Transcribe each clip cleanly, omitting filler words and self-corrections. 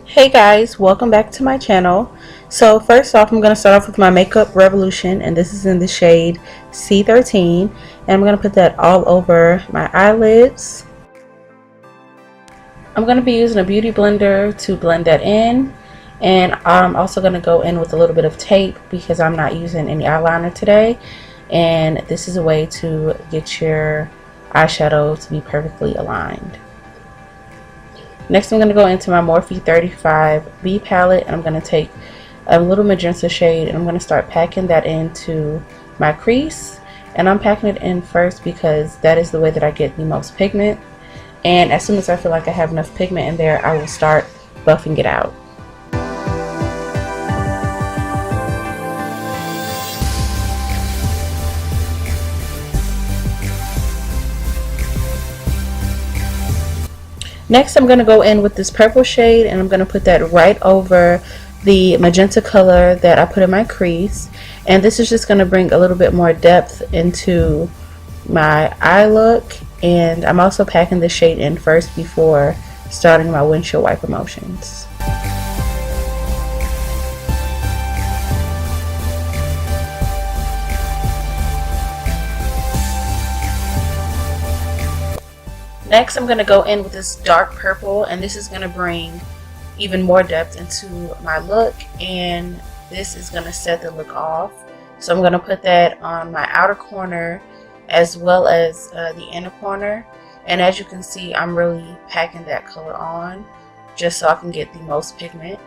Hey guys, welcome back to my channel. So first off, I'm going to start off with my Makeup Revolution, and this is in the shade C13, and I'm going to put that all over my eyelids. I'm going to be using a beauty blender to blend that in, and I'm also going to go in with a little bit of tape because I'm not using any eyeliner today, and this is a way to get your eyeshadow to be perfectly aligned. Next, I'm going to go into my Morphe 35B palette, and I'm going to take a little magenta shade, and I'm going to start packing that into my crease. And I'm packing it in first because that is the way that I get the most pigment. And as soon as I feel like I have enough pigment in there, I will start buffing it out. Next, I'm going to go in with this purple shade, and I'm going to put that right over the magenta color that I put in my crease. And this is just going to bring a little bit more depth into my eye look. And I'm also packing the shade in first before starting my windshield wiper motions. Next, I'm going to go in with this dark purple, and this is going to bring even more depth into my look, and this is going to set the look off. So I'm going to put that on my outer corner as well as the inner corner, and as you can see, I'm really packing that color on just so I can get the most pigment.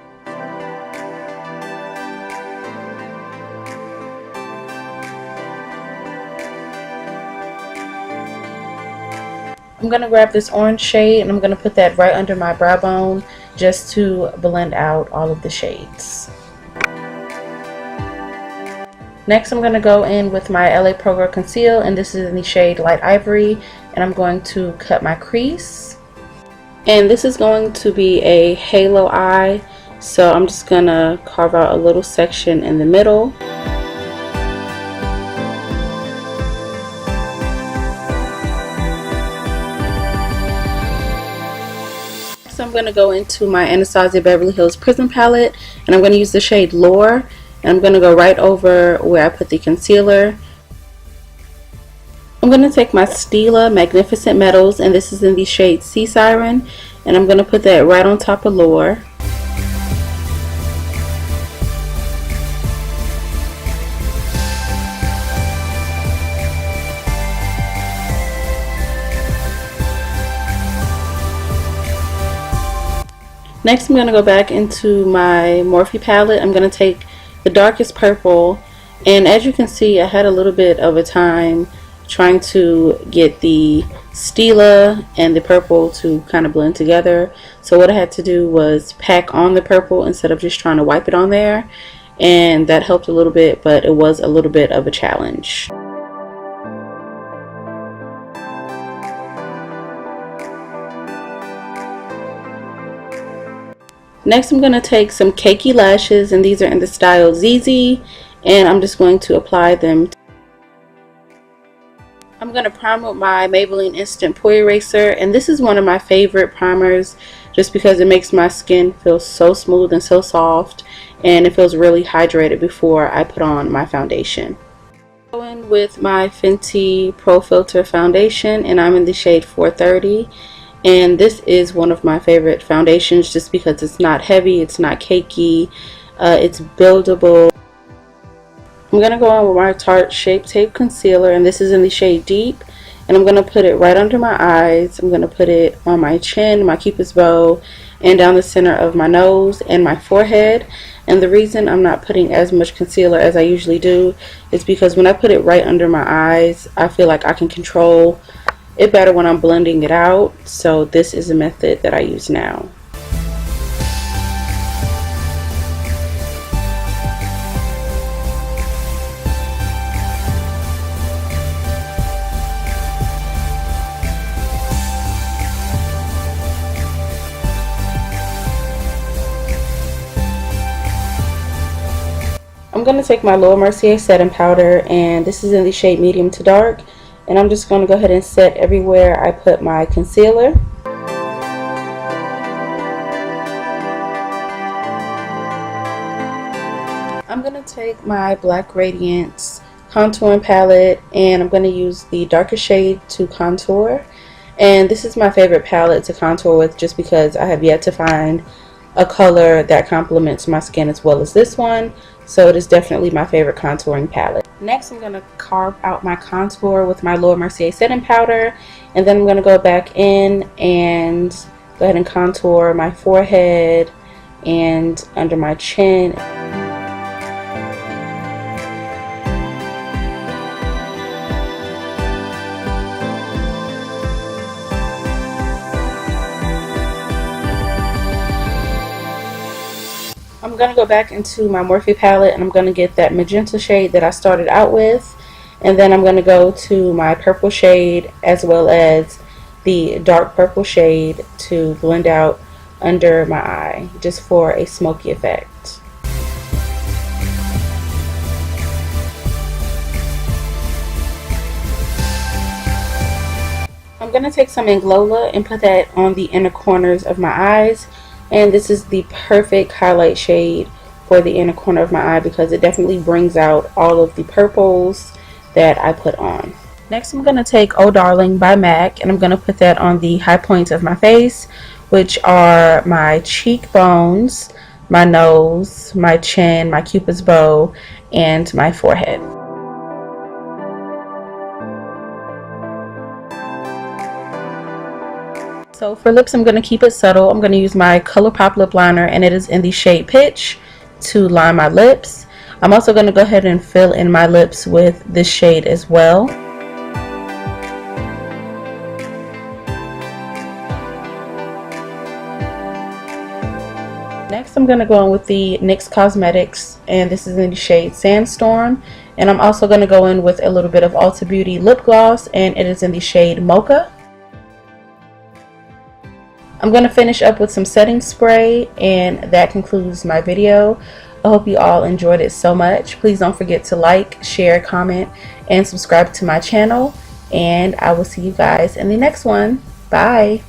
I'm going to grab this orange shade, and I'm going to put that right under my brow bone just to blend out all of the shades. Next, I'm going to go in with my LA Pro Girl Conceal, and this is in the shade Light Ivory, and I'm going to cut my crease. And this is going to be a halo eye, so I'm just going to carve out a little section in the middle. So I'm going to go into my Anastasia Beverly Hills Prism palette, and I'm going to use the shade Lore, and I'm going to go right over where I put the concealer. I'm going to take my Stila Magnificent Metals, and this is in the shade Sea Siren, and I'm going to put that right on top of Lore. Next, I'm going to go back into my Morphe palette. I'm going to take the darkest purple, and as you can see, I had a little bit of a time trying to get the Stila and the purple to kind of blend together. So what I had to do was pack on the purple instead of just trying to wipe it on there, and that helped a little bit, but it was a little bit of a challenge. Next, I'm going to take some cakey lashes, and these are in the style ZZ, and I'm just going to apply them. I'm going to prime with my Maybelline Instant Pore Eraser, and this is one of my favorite primers just because it makes my skin feel so smooth and so soft, and it feels really hydrated before I put on my foundation. Go in with my Fenty Pro Filter foundation, and I'm in the shade 430. And this is one of my favorite foundations just because it's not heavy, it's not cakey, it's buildable. I'm going to go on with my Tarte Shape Tape Concealer, and this is in the shade Deep. And I'm going to put it right under my eyes. I'm going to put it on my chin, my cupid's bow, and down the center of my nose and my forehead. And the reason I'm not putting as much concealer as I usually do is because when I put it right under my eyes, I feel like I can control it better when I'm blending it out, so this is a method that I use now. I'm going to take my Laura Mercier setting powder, and this is in the shade Medium to Dark. And I'm just going to go ahead and set everywhere I put my concealer. I'm going to take my Black Radiance contouring palette and I'm going to use the darker shade to contour. And this is my favorite palette to contour with just because I have yet to find a color that complements my skin as well as this one. So it is definitely my favorite contouring palette. Next, I'm going to carve out my contour with my Laura Mercier setting powder. And then I'm going to go back in and go ahead and contour my forehead and under my chin. I'm going to go back into my Morphe palette and I'm going to get that magenta shade that I started out with, and then I'm going to go to my purple shade as well as the dark purple shade to blend out under my eye just for a smoky effect. I'm going to take some Inglola and put that on the inner corners of my eyes. And this is the perfect highlight shade for the inner corner of my eye because it definitely brings out all of the purples that I put on. Next, I'm going to take Oh Darling by MAC and I'm going to put that on the high points of my face, which are my cheekbones, my nose, my chin, my cupid's bow, and my forehead. So for lips, I'm going to keep it subtle. I'm going to use my ColourPop lip liner and it is in the shade Pitch to line my lips. I'm also going to go ahead and fill in my lips with this shade as well. Next, I'm going to go in with the NYX Cosmetics and this is in the shade Sandstorm. And I'm also going to go in with a little bit of Ulta Beauty lip gloss and it is in the shade Mocha. I'm going to finish up with some setting spray and that concludes my video. I hope you all enjoyed it so much. Please don't forget to like, share, comment, and subscribe to my channel. And I will see you guys in the next one. Bye.